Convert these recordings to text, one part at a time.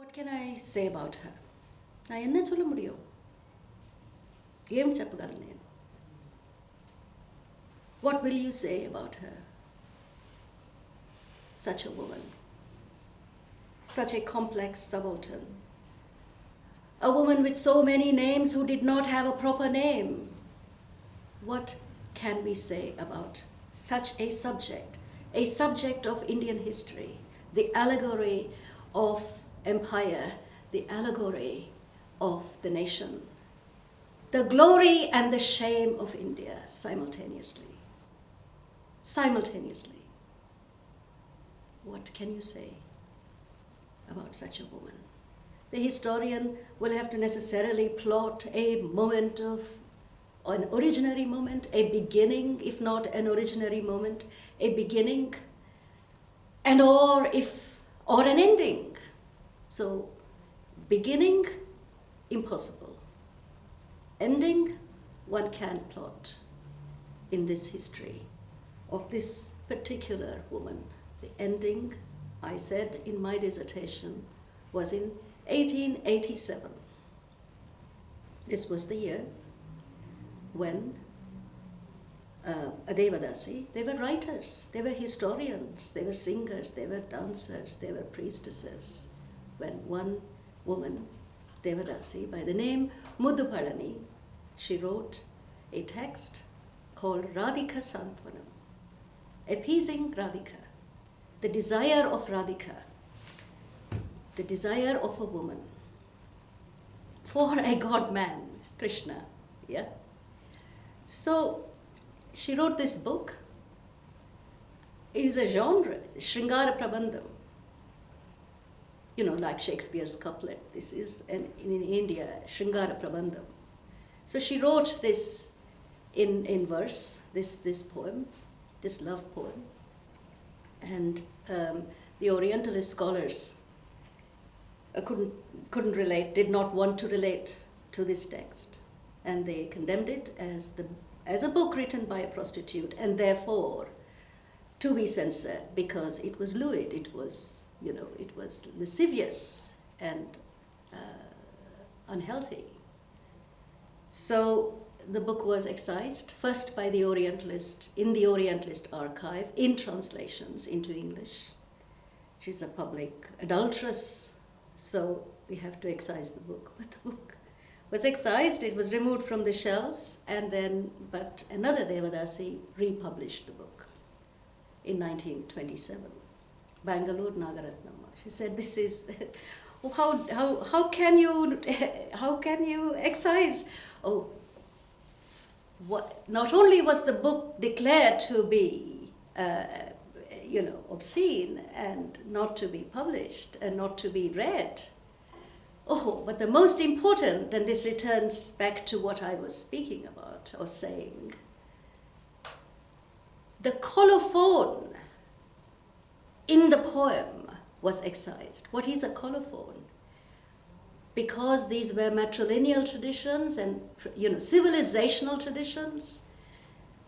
What can I say about her? நான் என்ன சொல்ல முடியும்? ஏன் చెప్పగలను నేను? What will you say about her? Such a woman, such a complex subaltern, a woman with so many names who did not have a proper name. What can we say about such a subject of Indian history, the allegory of empire, the allegory of the nation, the glory and the shame of India simultaneously? Simultaneously. What can you say about such a woman? The historian will have to necessarily plot a moment of, an originary moment, a beginning, if not an originary moment, a beginning, and or an ending. So, beginning, impossible. Ending, one can plot in this history of this particular woman. The ending, I said in my dissertation, was in 1887. This was the year when devadasi, they were writers, they were historians, they were singers, they were dancers, they were priestesses. When one woman, devadasi, by the name Muddupalani, she wrote a text called Radhika Santvanamu, appeasing Radhika, the desire of Radhika, the desire of a woman for a god-man, Krishna. Yeah. So she wrote this book. It is a genre, Shringara Prabandham. You know, like Shakespeare's couplet. This is in India, Shringara Prabandham. So she wrote this in verse, this poem, this love poem. And the Orientalist scholars couldn't relate, did not want to relate to this text. And they condemned it as a book written by a prostitute, and therefore to be censored because it was lewd, it was, it was lascivious and unhealthy. So the book was excised, first by the Orientalist, in the Orientalist archive, in translations into English. She's a public adulteress, so we have to excise the book. But the book was excised, it was removed from the shelves, but another devadasi republished the book in 1927, Bangalore Nagaratnamma. She said, "This is, how can you excise?" Oh, not only was the book declared to be, obscene and not to be published and not to be read. Oh, but the most important, and this returns back to what I was speaking about or saying, the colophon in the poem was excised. What is a colophon? Because these were matrilineal traditions and civilizational traditions,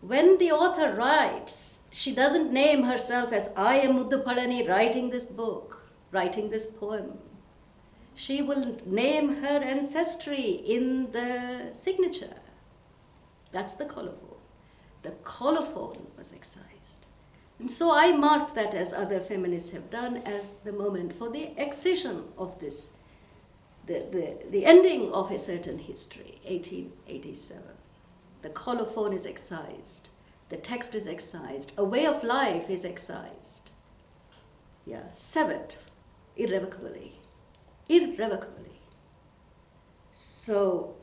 when the author writes, she doesn't name herself as I am Muddupalani writing this book, writing this poem. She will name her ancestry in the signature. That's the colophon. The colophon was excised. And so I marked that, as other feminists have done, as the moment for the excision of this, the ending of a certain history, 1887. The colophon is excised. The text is excised. A way of life is excised. Yeah, severed irrevocably. Irrevocably. So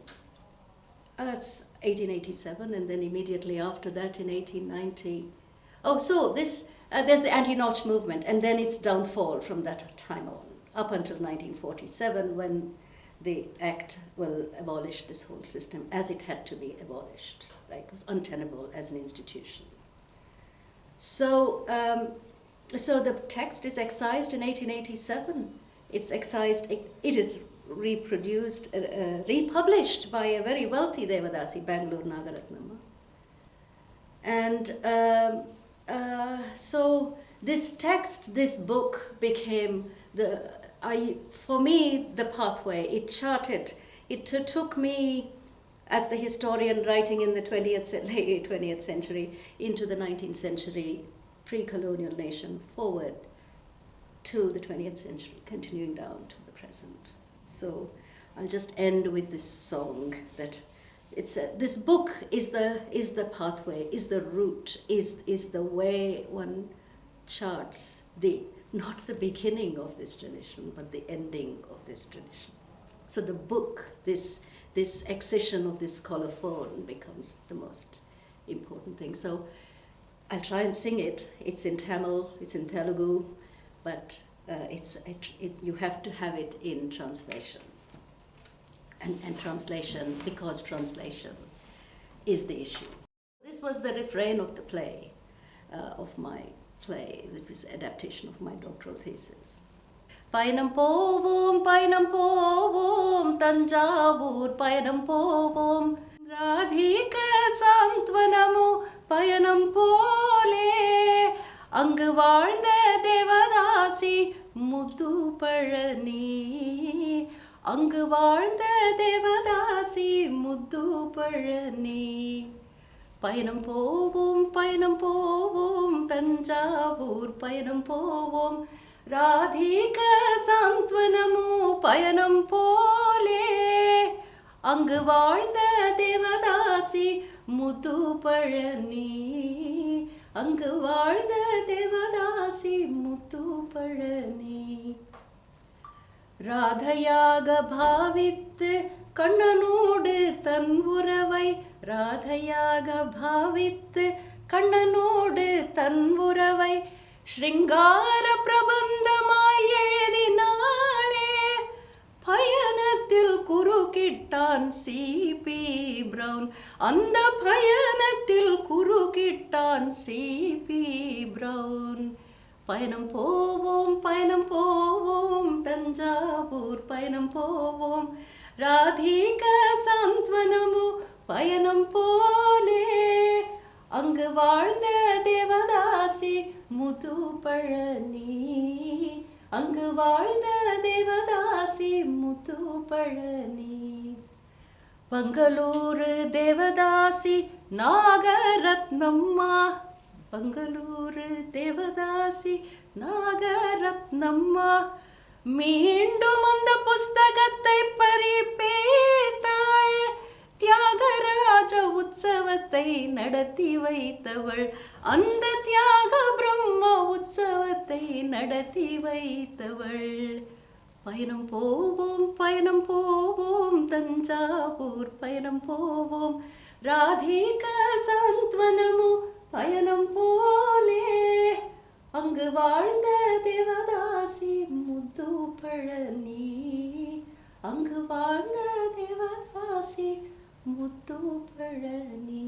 that's 1887, and then immediately after that in 1890. Oh, so there's the anti-notch movement, and then its downfall from that time on, up until 1947, when the Act will abolish this whole system as it had to be abolished. Right? It was untenable as an institution. So, so the text is excised in 1887. It's excised. It is reproduced, republished by a very wealthy devadasi, Bangalore Nagaratnamma. And so this text, this book became for me, the pathway, it charted, it took me as the historian writing in the late 20th century into the 19th century pre-colonial nation forward to the 20th century, continuing down to the present. So I'll just end with this song that this book is the pathway, is the route, is the way one charts not the beginning of this tradition, but the ending of this tradition. So the book, this accession of this colophon becomes the most important thing. So I'll try and sing it. It's in Tamil, it's in Telugu, but you have to have it in translation. And translation, because translation is the issue. This was the refrain of the play, of my play, that was adaptation of my doctoral thesis. Payanam povom, Tanjavur, payanam povom, Radhika Santvanamu, payanam pole, அங்கு வாழ்ந்த தேவதாசி முத்துப்பழனி, அங்கு வாழ்ந்த தேவதாசி முத்துப்பழனி. பயணம் போவோம் தஞ்சாவூர் பயணம் போவோம், ராதிக சாந்த்வனமு பயணம் போலே, அங்கு வாழ்ந்த தேவதாசி முத்துப்பழனி, அங்கு வாழ்ந்த தேவதாசி முத்துப்பழனி. ராதையாக பாவித்து கண்ணனோடு தன் உறவை, ராதையாக பாவித்து கண்ணனோடு தன் உறவை ஸ்ருங்கார பிரபந்தமாய் எழுதினாளே, பயணத்தில் குறுக்கிட்டான் சிபி பிரவுன், அந்த பயணத்தில் குறுக்கிட்டான் சிபி பிரவுன். பயணம் போவோம் தஞ்சாவூர் பயணம் போவோம், ராதிக சாந்த்வனமு பயணம் போலே, அங்கு வாழ்ந்த தேவதாசி முத்துப்பழனி, அங்கு வாழ்ந்த தேவதாசி முத்துப்பழனி. பங்களூரு தேவதாசி நாகரத்னம்மா, பங்களூரு தேவதாசி நாகரத்னம்மா, மீண்டும் அந்த புஸ்தகத்தை பறிப்பேத்தாள், தியாகராஜ உற்சவத்தை நடத்தி வைத்தவள், அந்த தியாக பிரம்ம உற்சவத்தை நடத்தி வைத்தவள். பயணம் போவோம் தஞ்சாவூர் பயணம் போவோம், ராதிக சாந்த்வனமு பயணம் போலே, அங்கு வாழ்ந்த தேவதாசி முத்துப்பழனி, அங்கு வாழ்ந்த தேவதாசி முத்துப்பழனி.